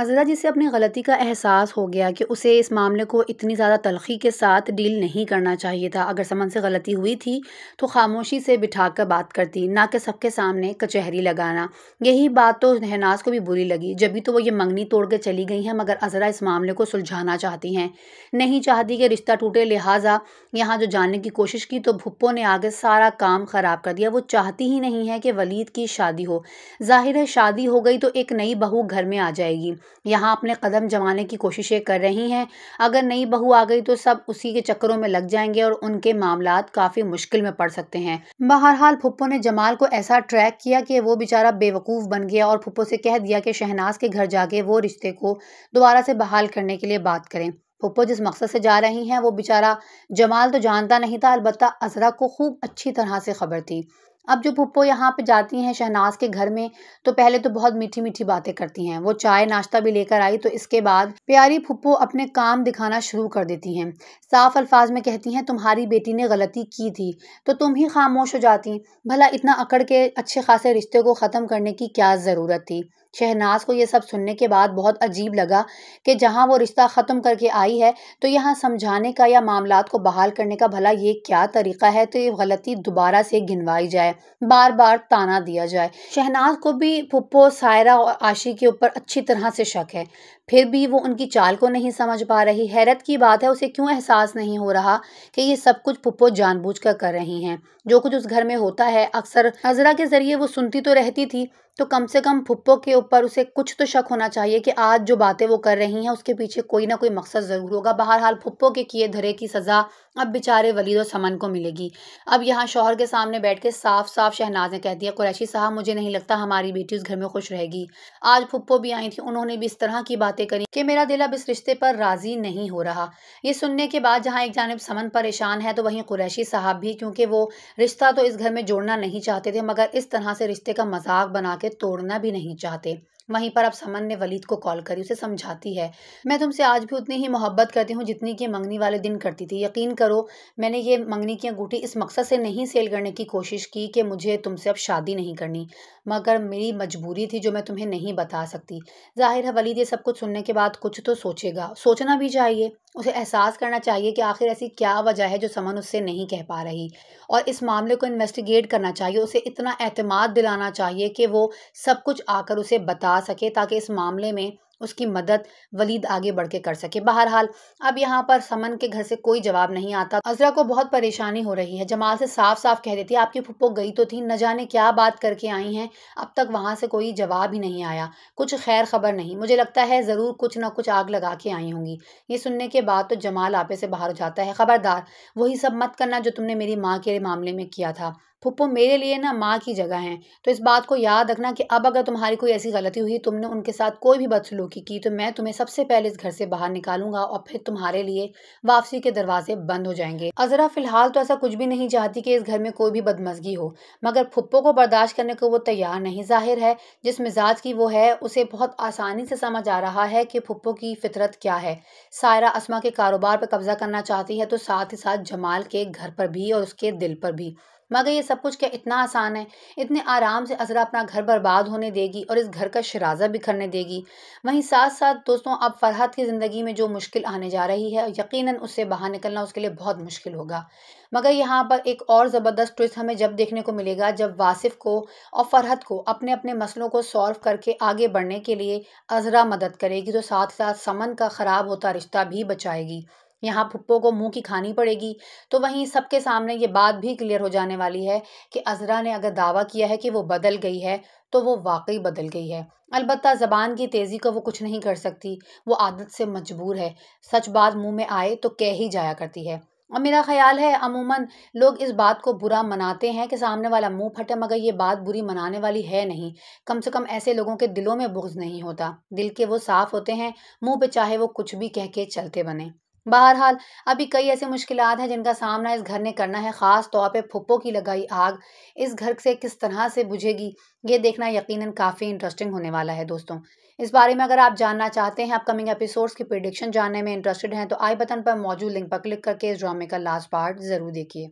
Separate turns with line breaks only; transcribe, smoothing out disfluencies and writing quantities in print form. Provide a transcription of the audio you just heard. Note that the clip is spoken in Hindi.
अज़रा जिसे अपनी गलती का एहसास हो गया कि उसे इस मामले को इतनी ज़्यादा तलख़ी के साथ डील नहीं करना चाहिए था। अगर समन से गलती हुई थी तो ख़ामोशी से बिठाकर बात करती, ना कि सबके सामने कचहरी लगाना। यही बात तो शहनाज़ को भी बुरी लगी, जभी तो वो ये मंगनी तोड़ के चली गई हैं, मगर अज़रा इस मामले को सुलझाना चाहती हैं, नहीं चाहती कि रिश्ता टूटे। लिहाजा यहाँ जो जानने की कोशिश की तो भुप्पो ने आगे सारा काम ख़राब कर दिया। वो चाहती ही नहीं है कि वलीद की शादी हो। ज़ाहिर है शादी हो गई तो एक नई बहू घर में आ जाएगी। यहाँ अपने कदम जमाने की कोशिशें कर रही हैं। अगर नई बहू आ गई तो सब उसी के चक्करों में लग जाएंगे और उनके मामलात काफ़ी मुश्किल में पड़ सकते हैं। बहरहाल फुप्पो ने जमाल को ऐसा ट्रैक किया कि वो बेचारा बेवकूफ़ बन गया और फुप्पो से कह दिया कि शहनाज के घर जाके वो रिश्ते को दोबारा से बहाल करने के लिए बात करें। फुप्पो जिस मकसद से जा रही हैं वो बेचारा जमाल तो जानता नहीं था, अलबत्ता अज़रा को खूब अच्छी तरह से खबर थी। अब जो फुप्पो यहाँ पे जाती हैं शहनाज के घर में, तो पहले तो बहुत मीठी मीठी बातें करती हैं। वो चाय नाश्ता भी लेकर आई तो इसके बाद प्यारी फुप्पो अपने काम दिखाना शुरू कर देती हैं। साफ अल्फाज में कहती हैं, तुम्हारी बेटी ने गलती की थी तो तुम ही खामोश हो जाती। भला इतना अकड़ के अच्छे खासे रिश्ते को ख़त्म करने की क्या ज़रूरत थी। शहनाज को ये सब सुनने के बाद बहुत अजीब लगा कि जहाँ वो रिश्ता ख़त्म करके आई है तो यहाँ समझाने का या मामलात को बहाल करने का भला ये क्या तरीका है। तो ये गलती दोबारा से गिनवाई जाए, बार बार ताना दिया जाए। शहनाज को भी फुप्पो सायरा और आशी के ऊपर अच्छी तरह से शक है, फिर भी वो उनकी चाल को नहीं समझ पा रही। हैरत की बात है उसे क्यों एहसास नहीं हो रहा कि ये सब कुछ फुप्पो जानबूझकर कर रही हैं। जो कुछ उस घर में होता है अक्सर अज़रा के ज़रिए वो सुनती तो रहती थी, तो कम से कम फुप्पो के ऊपर उसे कुछ तो शक होना चाहिए कि आज जो बातें वो कर रही हैं उसके पीछे कोई ना कोई मकसद ज़रूर होगा। बहरहाल फुप्पो के किए धरे की सज़ा अब बेचारे वलीद और समन को मिलेगी। अब यहाँ शौहर के सामने बैठ के साफ साफ शहनाज ने कह दिया, कुरैशी साहब मुझे नहीं लगता हमारी बेटी उस घर में खुश रहेगी। आज फुप्पो भी आई थी, उन्होंने भी इस तरह की बातें करी कि मेरा दिल अब इस रिश्ते पर राजी नहीं हो रहा। ये सुनने के बाद जहाँ एक जानिब समन परेशान है तो वहीं कुरैशी साहब भी, क्योंकि वो रिश्ता तो इस घर में जोड़ना नहीं चाहते थे मगर इस तरह से रिश्ते का मजाक बना के तोड़ना भी नहीं चाहते। वहीं पर अब समन ने वलीद को कॉल करी, उसे समझाती है, मैं तुमसे आज भी उतनी ही मोहब्बत करती हूँ जितनी कि मंगनी वाले दिन करती थी। यकीन करो मैंने ये मंगनी की अंगूठी इस मकसद से नहीं सेल करने की कोशिश की कि मुझे तुमसे अब शादी नहीं करनी, मगर मेरी मजबूरी थी जो मैं तुम्हें नहीं बता सकती। जाहिर है वलीद ये सब कुछ सुनने के बाद कुछ तो सोचेगा, सोचना भी चाहिए। उसे एहसास करना चाहिए कि आखिर ऐसी क्या वजह है जो समन उससे नहीं कह पा रही, और इस मामले को इन्वेस्टिगेट करना चाहिए। उसे इतना एतमाद दिलाना चाहिए कि वो सब कुछ आकर उसे बता सके ताकि इस मामले में उसकी मदद वलीद आगे बढ़ के कर सके। बहरहाल अब यहाँ पर समन के घर से कोई जवाब नहीं आता। अज़रा को बहुत परेशानी हो रही है। जमाल से साफ साफ कह देती है, आपकी फुप्पो गई तो थी, न जाने क्या बात करके आई हैं, अब तक वहाँ से कोई जवाब ही नहीं आया, कुछ खैर खबर नहीं। मुझे लगता है ज़रूर कुछ ना कुछ आग लगा के आई होंगी। ये सुनने के बाद तो जमाल आपे से बाहर हो जाता है, खबरदार वही सब मत करना जो तुमने मेरी माँ के मामले में किया था। फुप्पो मेरे लिए ना माँ की जगह हैं, तो इस बात को याद रखना कि अब अगर तुम्हारी कोई ऐसी गलती हुई, तुमने उनके साथ कोई भी बदसलूकी की, तो मैं तुम्हें सबसे पहले इस घर से बाहर निकालूंगा और फिर तुम्हारे लिए वापसी के दरवाजे बंद हो जाएंगे। अज़रा फिलहाल तो ऐसा कुछ भी नहीं चाहती कि इस घर में कोई भी बदमज़गी हो, मगर फुप्पो को बर्दाश्त करने को वो तैयार नहीं। जाहिर है जिस मिजाज की वो है उसे बहुत आसानी से समझ आ रहा है कि फुप्पो की फितरत क्या है। सायरा अस्मा के कारोबार पर कब्जा करना चाहती है, तो साथ ही साथ जमाल के घर पर भी और उसके दिल पर भी। मगर ये सब कुछ क्या इतना आसान है? इतने आराम से अज़रा अपना घर बर्बाद होने देगी और इस घर का शराज़ा बिखरने देगी? वहीं साथ साथ दोस्तों अब फरहत की ज़िंदगी में जो मुश्किल आने जा रही है, यकीनन उससे बाहर निकलना उसके लिए बहुत मुश्किल होगा। मगर यहाँ पर एक और ज़बरदस्त ट्विस्ट हमें जब देखने को मिलेगा जब वासिफ को और फरहत को अपने अपने मसलों को सॉल्व करके आगे बढ़ने के लिए अज़रा मदद करेगी, तो साथ साथ समन का ख़राब होता रिश्ता भी बचाएगी। यहाँ फुप्पो को मुंह की खानी पड़ेगी, तो वहीं सबके सामने ये बात भी क्लियर हो जाने वाली है कि अज़रा ने अगर दावा किया है कि वो बदल गई है तो वो वाकई बदल गई है। अलबत्ता ज़बान की तेज़ी को वो कुछ नहीं कर सकती, वो आदत से मजबूर है। सच बात मुंह में आए तो कह ही जाया करती है। और मेरा ख्याल है अमूमन लोग इस बात को बुरा मनाते हैं कि सामने वाला मुंह फटे, मगर ये बात बुरी मनाने वाली है नहीं। कम से कम ऐसे लोगों के दिलों में बुग़्ज़ नहीं होता, दिल के वो साफ़ होते हैं, मुंह पे चाहे वो कुछ भी कह के चलते बने। बहरहाल अभी कई ऐसी मुश्किलात हैं जिनका सामना इस घर ने करना है। ख़ास तौर पे फुप्पो की लगाई आग इस घर से किस तरह से बुझेगी, ये देखना यकीनन काफ़ी इंटरेस्टिंग होने वाला है दोस्तों। इस बारे में अगर आप जानना चाहते हैं, अपकमिंग एपिसोड्स की प्रेडिक्शन जानने में इंटरेस्टेड हैं, तो आई बटन पर मौजूद लिंक पर क्लिक करके इस ड्रामे का लास्ट पार्ट ज़रूर देखिए।